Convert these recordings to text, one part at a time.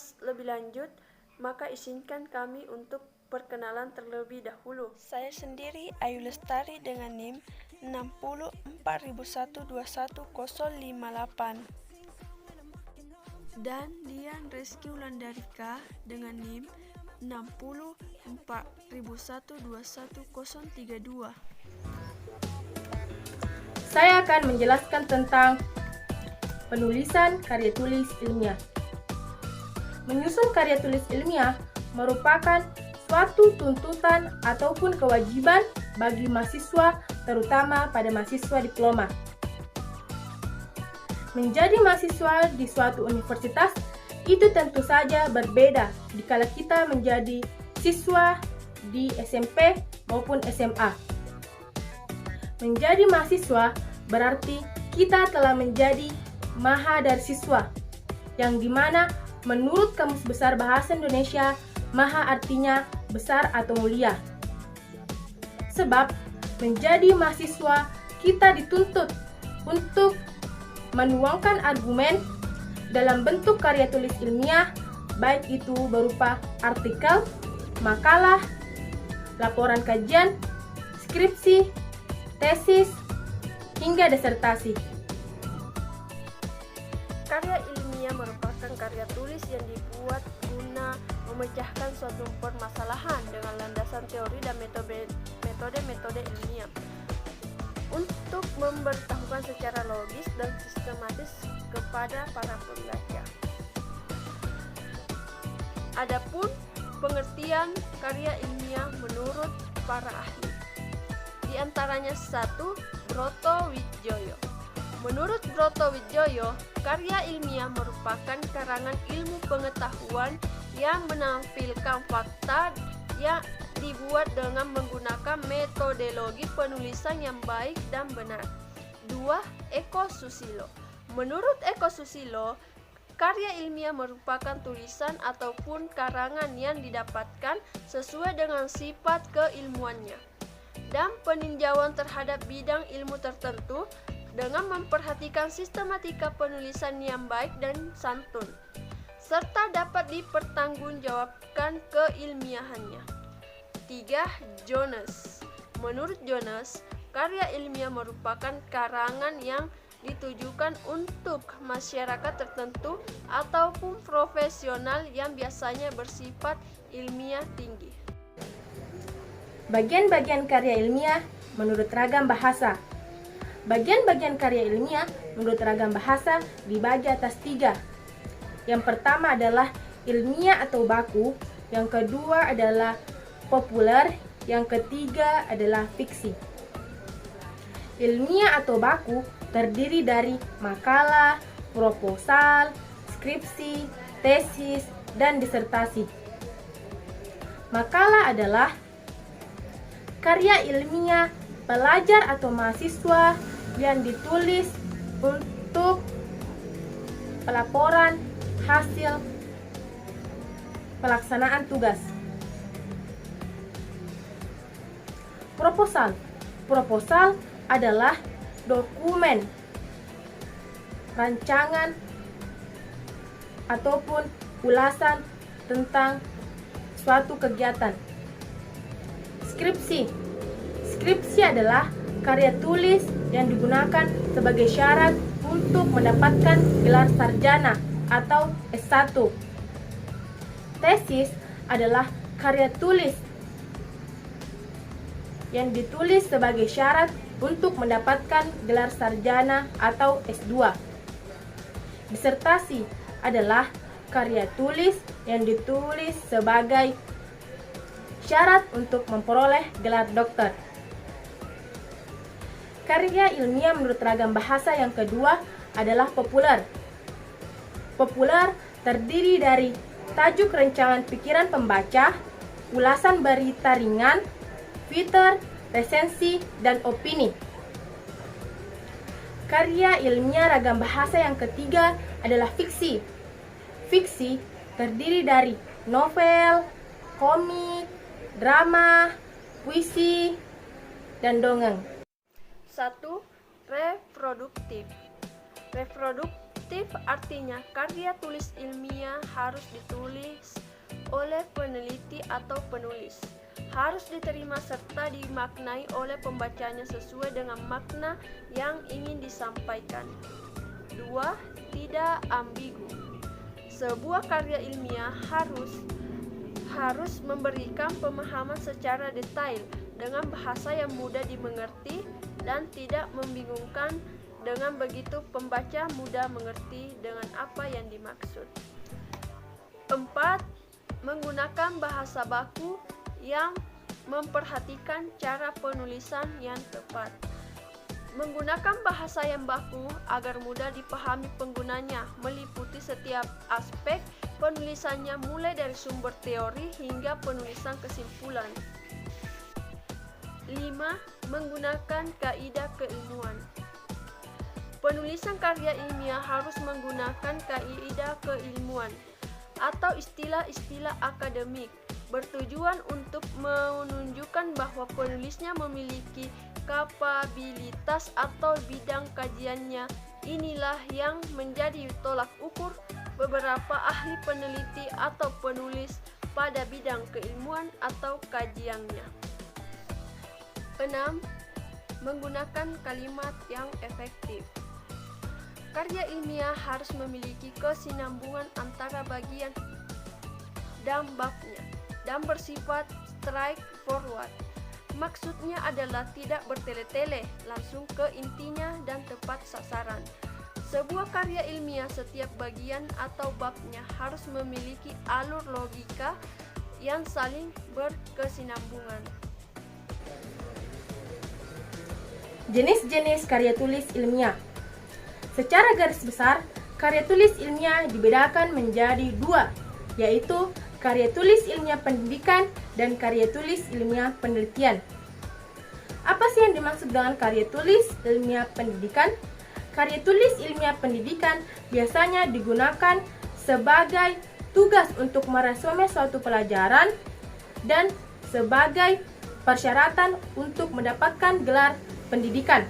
membahas lebih lanjut, maka izinkan kami untuk perkenalan terlebih dahulu. Saya sendiri Ayu Lestari dengan NIM 60412121058. Dan Dian Reski Wulandarika dengan NIM 60412121032. Saya akan menjelaskan tentang penulisan karya tulis ilmiah. Menyusun karya tulis ilmiah merupakan suatu tuntutan ataupun kewajiban bagi mahasiswa, terutama pada mahasiswa diploma. Menjadi mahasiswa di suatu universitas itu tentu saja berbeda dikala kita menjadi siswa di SMP maupun SMA. Menjadi mahasiswa berarti kita telah menjadi mahadarsiswa, yang dimana menurut Kamus Besar Bahasa Indonesia, maha artinya besar atau mulia. Sebab menjadi mahasiswa kita dituntut untuk menuangkan argumen dalam bentuk karya tulis ilmiah, baik itu berupa artikel, makalah, laporan kajian, skripsi, tesis, hingga disertasi. Karya ilmiah merupakan karya tulis yang dibuat guna memecahkan suatu permasalahan dengan landasan teori dan metode-metode ilmiah untuk memberitahukan secara logis dan sistematis kepada para pembaca. Adapun pengertian karya ilmiah menurut para ahli, di antaranya 1. Broto Widjoyo. Menurut Broto Widjoyo, karya ilmiah merupakan karangan ilmu pengetahuan yang menampilkan fakta yang dibuat dengan menggunakan metodologi penulisan yang baik dan benar. 2. Eko Susilo. Menurut Eko Susilo, karya ilmiah merupakan tulisan ataupun karangan yang didapatkan sesuai dengan sifat keilmuannya dan peninjauan terhadap bidang ilmu tertentu dengan memperhatikan sistematika penulisan yang baik dan santun, serta dapat dipertanggungjawabkan keilmiahannya. 3. Jones. Menurut Jones, karya ilmiah merupakan karangan yang ditujukan untuk masyarakat tertentu ataupun profesional yang biasanya bersifat ilmiah tinggi. Bagian-bagian karya ilmiah menurut ragam bahasa. Bagian-bagian karya ilmiah menurut ragam bahasa dibagi atas 3. Yang pertama adalah ilmiah atau baku, yang kedua adalah populer, yang ketiga adalah fiksi. Ilmiah atau baku terdiri dari makalah, proposal, skripsi, tesis, dan disertasi. Makalah adalah karya ilmiah pelajar atau mahasiswa yang ditulis untuk pelaporan hasil pelaksanaan tugas. Proposal adalah dokumen, rancangan, ataupun ulasan tentang suatu kegiatan. Skripsi adalah karya tulis yang digunakan sebagai syarat untuk mendapatkan gelar sarjana atau S1. Tesis adalah karya tulis yang ditulis sebagai syarat untuk mendapatkan gelar sarjana atau S2. Disertasi adalah karya tulis yang ditulis sebagai syarat untuk memperoleh gelar doktor. Karya ilmiah menurut ragam bahasa yang kedua adalah populer. Populer terdiri dari tajuk rancangan pikiran pembaca, ulasan berita ringan, fitur, resensi, dan opini. Karya ilmiah ragam bahasa yang ketiga adalah fiksi. Fiksi terdiri dari novel, komik, drama, puisi, dan dongeng. 1. Reproduktif. Efektif artinya karya tulis ilmiah harus ditulis oleh peneliti atau penulis, harus diterima serta dimaknai oleh pembacanya sesuai dengan makna yang ingin disampaikan. 2. Tidak ambigu. Sebuah karya ilmiah harus memberikan pemahaman secara detail dengan bahasa yang mudah dimengerti dan tidak membingungkan. Dengan begitu pembaca mudah mengerti dengan apa yang dimaksud. 4. Menggunakan bahasa baku yang memperhatikan cara penulisan yang tepat. Menggunakan bahasa yang baku agar mudah dipahami penggunanya, meliputi setiap aspek penulisannya mulai dari sumber teori hingga penulisan kesimpulan. 5. Menggunakan kaidah keilmuan. Penulisan karya ilmiah harus menggunakan kaidah keilmuan atau istilah-istilah akademik, bertujuan untuk menunjukkan bahwa penulisnya memiliki kapabilitas atau bidang kajiannya. Inilah yang menjadi tolak ukur beberapa ahli peneliti atau penulis pada bidang keilmuan atau kajiannya. 6. Menggunakan kalimat yang efektif. Karya ilmiah harus memiliki kesinambungan antara bagian dan babnya dan bersifat straightforward. Maksudnya adalah tidak bertele-tele, langsung ke intinya dan tepat sasaran. Sebuah karya ilmiah setiap bagian atau babnya harus memiliki alur logika yang saling berkesinambungan. Jenis-jenis karya tulis ilmiah. Secara garis besar, karya tulis ilmiah dibedakan menjadi 2, yaitu karya tulis ilmiah pendidikan dan karya tulis ilmiah penelitian. Apa sih yang dimaksud dengan karya tulis ilmiah pendidikan? Karya tulis ilmiah pendidikan biasanya digunakan sebagai tugas untuk meresume suatu pelajaran dan sebagai persyaratan untuk mendapatkan gelar pendidikan.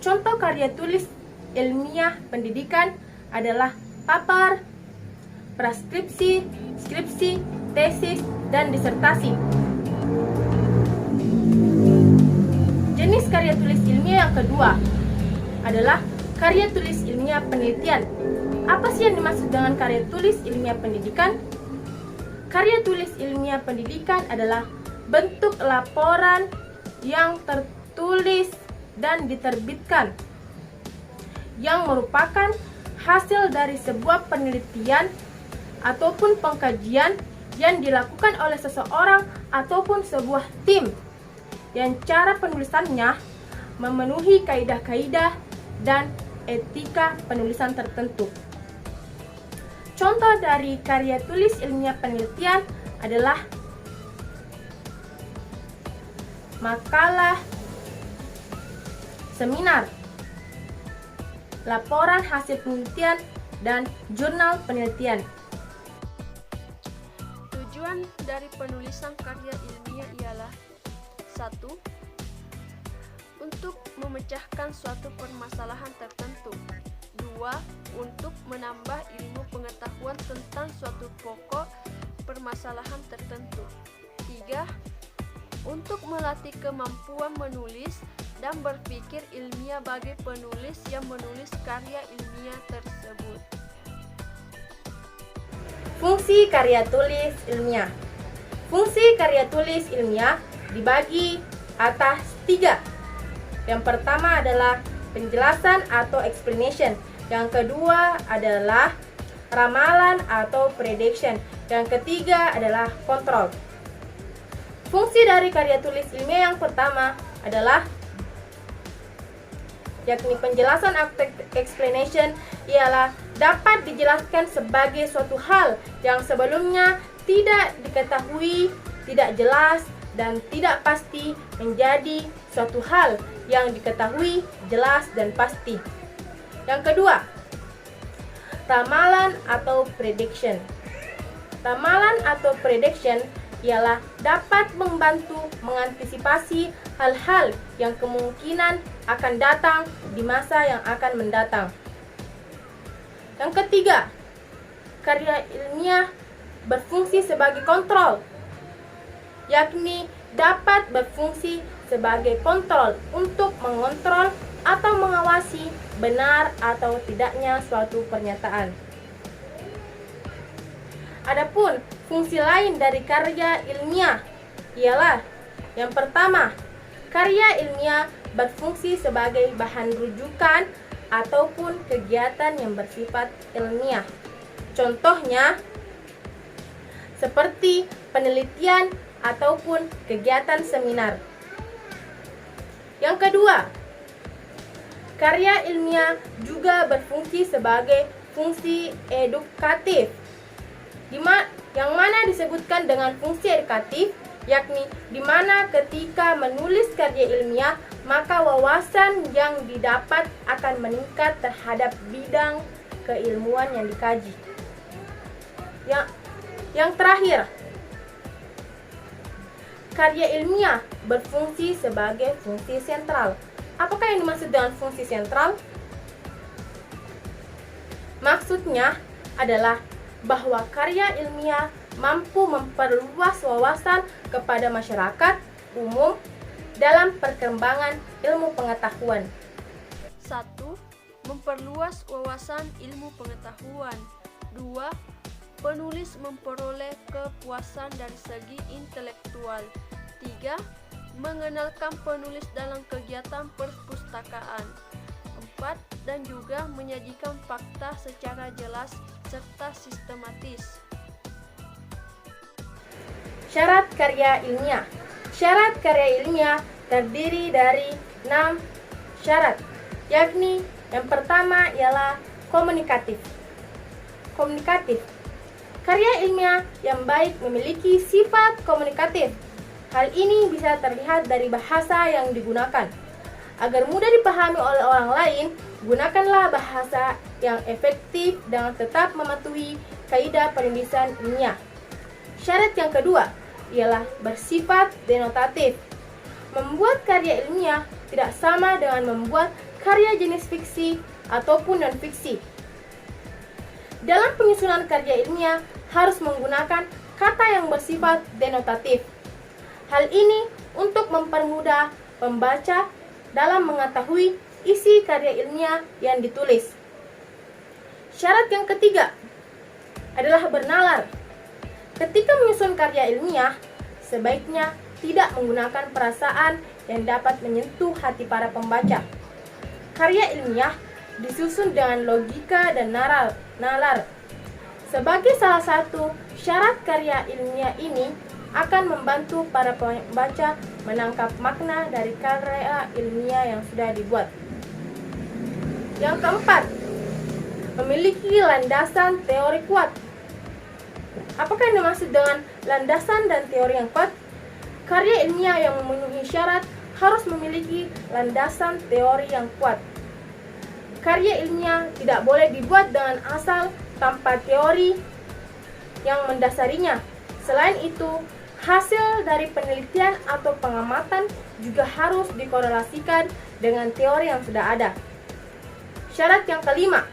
Contoh karya tulis ilmiah pendidikan adalah papar, praskripsi, skripsi, tesis, dan disertasi. Jenis karya tulis ilmiah yang kedua adalah karya tulis ilmiah penelitian. Apa sih yang dimaksud dengan karya tulis ilmiah pendidikan? Karya tulis ilmiah pendidikan adalah bentuk laporan yang tertulis dan diterbitkan, yang merupakan hasil dari sebuah penelitian ataupun pengkajian yang dilakukan oleh seseorang ataupun sebuah tim, yang cara penulisannya memenuhi kaidah-kaidah dan etika penulisan tertentu. Contoh dari karya tulis ilmiah penelitian adalah makalah, seminar, laporan hasil penelitian, dan jurnal penelitian. Tujuan dari penulisan karya ilmiah ialah 1. Untuk memecahkan suatu permasalahan tertentu. 2. Untuk menambah ilmu pengetahuan tentang suatu pokok permasalahan tertentu. 3. Untuk melatih kemampuan menulis dan berpikir ilmiah bagi penulis yang menulis karya ilmiah tersebut. Fungsi karya tulis ilmiah. Fungsi karya tulis ilmiah dibagi atas 3. Yang pertama adalah penjelasan atau explanation. Yang kedua adalah ramalan atau prediction. Yang ketiga adalah kontrol. Fungsi dari karya tulis ilmiah yang pertama adalah yakni penjelasan atau explanation, ialah dapat dijelaskan sebagai suatu hal yang sebelumnya tidak diketahui, tidak jelas, dan tidak pasti menjadi suatu hal yang diketahui, jelas, dan pasti. Yang kedua, ramalan atau prediction. Ramalan atau prediction ialah dapat membantu mengantisipasi hal-hal yang kemungkinan akan datang di masa yang akan mendatang. Yang ketiga, karya ilmiah berfungsi sebagai kontrol, yakni dapat berfungsi sebagai kontrol untuk mengontrol atau mengawasi benar atau tidaknya suatu pernyataan. Adapun fungsi lain dari karya ilmiah ialah yang pertama, karya ilmiah berfungsi sebagai bahan rujukan ataupun kegiatan yang bersifat ilmiah. Contohnya, seperti penelitian ataupun kegiatan seminar. Yang kedua, karya ilmiah juga berfungsi sebagai fungsi edukatif, yang mana disebutkan dengan fungsi edukatif, yakni di mana ketika menulis karya ilmiah, maka wawasan yang didapat akan meningkat terhadap bidang keilmuan yang dikaji. Yang terakhir, karya ilmiah berfungsi sebagai fungsi sentral. Apakah yang dimaksud dengan fungsi sentral? Maksudnya adalah bahwa karya ilmiah mampu memperluas wawasan kepada masyarakat umum dalam perkembangan ilmu pengetahuan. 1. Memperluas wawasan ilmu pengetahuan. 2. Penulis memperoleh kepuasan dari segi intelektual. 3. Mengenalkan penulis dalam kegiatan perpustakaan. 4. Dan juga menyajikan fakta secara jelas serta sistematis. Syarat karya ilmiah. Syarat karya ilmiah terdiri dari 6 syarat, yakni yang pertama ialah komunikatif. Karya ilmiah yang baik memiliki sifat komunikatif. Hal ini bisa terlihat dari bahasa yang digunakan. Agar mudah dipahami oleh orang lain, gunakanlah bahasa yang efektif dengan tetap mematuhi kaidah penulisan ilmiah. Syarat yang kedua ialah bersifat denotatif. Membuat karya ilmiah tidak sama dengan membuat karya jenis fiksi ataupun non-fiksi. Dalam penyusunan karya ilmiah harus menggunakan kata yang bersifat denotatif. Hal ini untuk mempermudah pembaca dalam mengetahui isi karya ilmiah yang ditulis. Syarat yang ketiga adalah bernalar. Ketika menyusun karya ilmiah, sebaiknya tidak menggunakan perasaan yang dapat menyentuh hati para pembaca. Karya ilmiah disusun dengan logika dan nalar. Sebagai salah satu syarat karya ilmiah ini akan membantu para pembaca menangkap makna dari karya ilmiah yang sudah dibuat. Yang keempat, memiliki landasan teori kuat. Apakah yang dimaksud dengan landasan dan teori yang kuat? Karya ilmiah yang memenuhi syarat harus memiliki landasan teori yang kuat. Karya ilmiah tidak boleh dibuat dengan asal tanpa teori yang mendasarinya. Selain itu, hasil dari penelitian atau pengamatan juga harus dikorelasikan dengan teori yang sudah ada. Syarat yang kelima,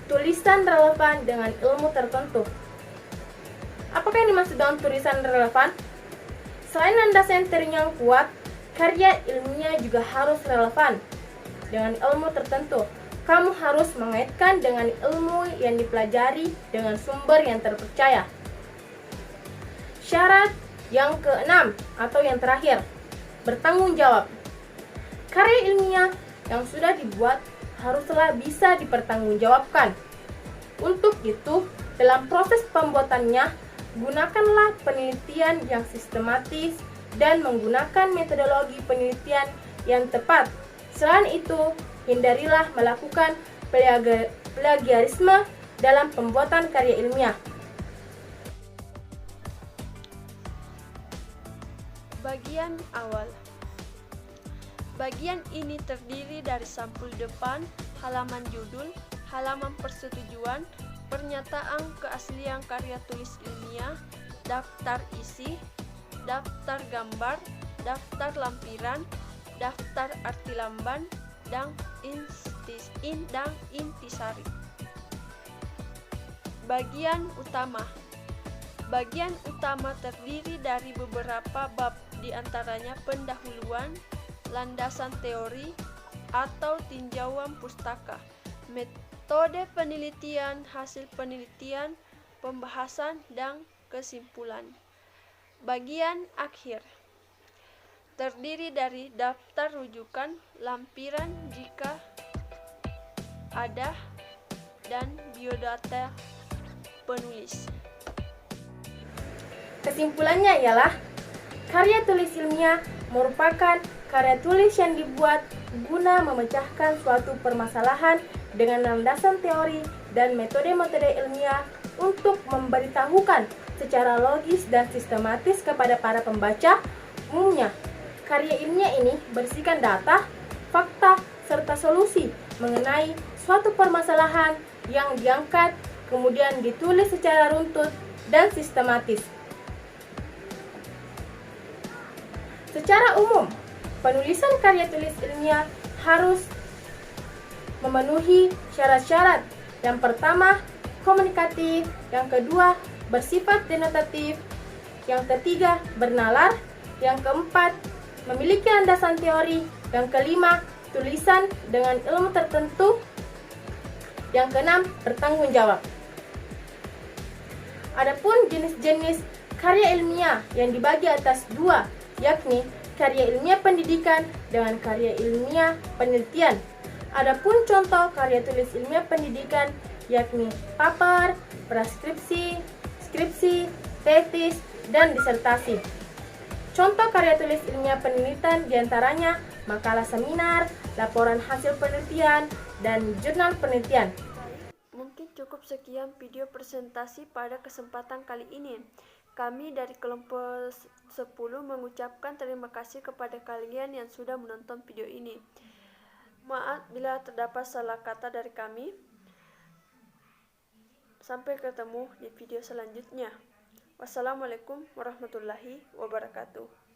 tulisan relevan dengan ilmu tertentu. Apakah yang dimaksud dengan tulisan relevan? Selain landasan teori yang kuat, karya ilmiah juga harus relevan dengan ilmu tertentu. Kamu harus mengaitkan dengan ilmu yang dipelajari dengan sumber yang terpercaya. Syarat yang keenam atau yang terakhir, bertanggung jawab. Karya ilmiah yang sudah dibuat haruslah bisa dipertanggungjawabkan. Untuk itu, dalam proses pembuatannya, gunakanlah penelitian yang sistematis dan menggunakan metodologi penelitian yang tepat. Selain itu, hindarilah melakukan plagiarisme dalam pembuatan karya ilmiah. Bagian awal. Bagian ini terdiri dari sampul depan, halaman judul, halaman persetujuan, pernyataan keaslian karya tulis ilmiah, daftar isi, daftar gambar, daftar lampiran, daftar arti lamban, dan dan intisari. Bagian utama. Bagian utama terdiri dari beberapa bab, di antaranya pendahuluan, landasan teori atau tinjauan pustaka, metode penelitian, hasil penelitian, pembahasan, dan kesimpulan. Bagian akhir terdiri dari daftar rujukan, lampiran jika ada, dan biodata penulis. Kesimpulannya ialah karya tulis ilmiah merupakan karya tulis yang dibuat guna memecahkan suatu permasalahan dengan landasan teori dan metode-metode ilmiah untuk memberitahukan secara logis dan sistematis kepada para pembaca umumnya. Karya ilmiah ini berisikan data, fakta, serta solusi mengenai suatu permasalahan yang diangkat, kemudian ditulis secara runtut dan sistematis. Secara umum, penulisan karya tulis ilmiah harus memenuhi syarat-syarat. Yang pertama, komunikatif. Yang kedua, bersifat denotatif. Yang ketiga, bernalar. Yang keempat, memiliki landasan teori. Yang kelima, tulisan dengan ilmu tertentu. Yang keenam, bertanggung jawab. Adapun jenis-jenis karya ilmiah yang dibagi atas dua, yakni karya ilmiah pendidikan dengan karya ilmiah penelitian. Adapun contoh karya tulis ilmiah pendidikan yakni paper, praskripsi, skripsi, tesis, dan disertasi. Contoh karya tulis ilmiah penelitian diantaranya makalah seminar, laporan hasil penelitian, dan jurnal penelitian. Mungkin cukup sekian video presentasi pada kesempatan kali ini. Kami dari kelompok 10 mengucapkan terima kasih kepada kalian yang sudah menonton video ini. Maaf bila terdapat salah kata dari kami. Sampai ketemu di video selanjutnya. Wassalamualaikum warahmatullahi wabarakatuh.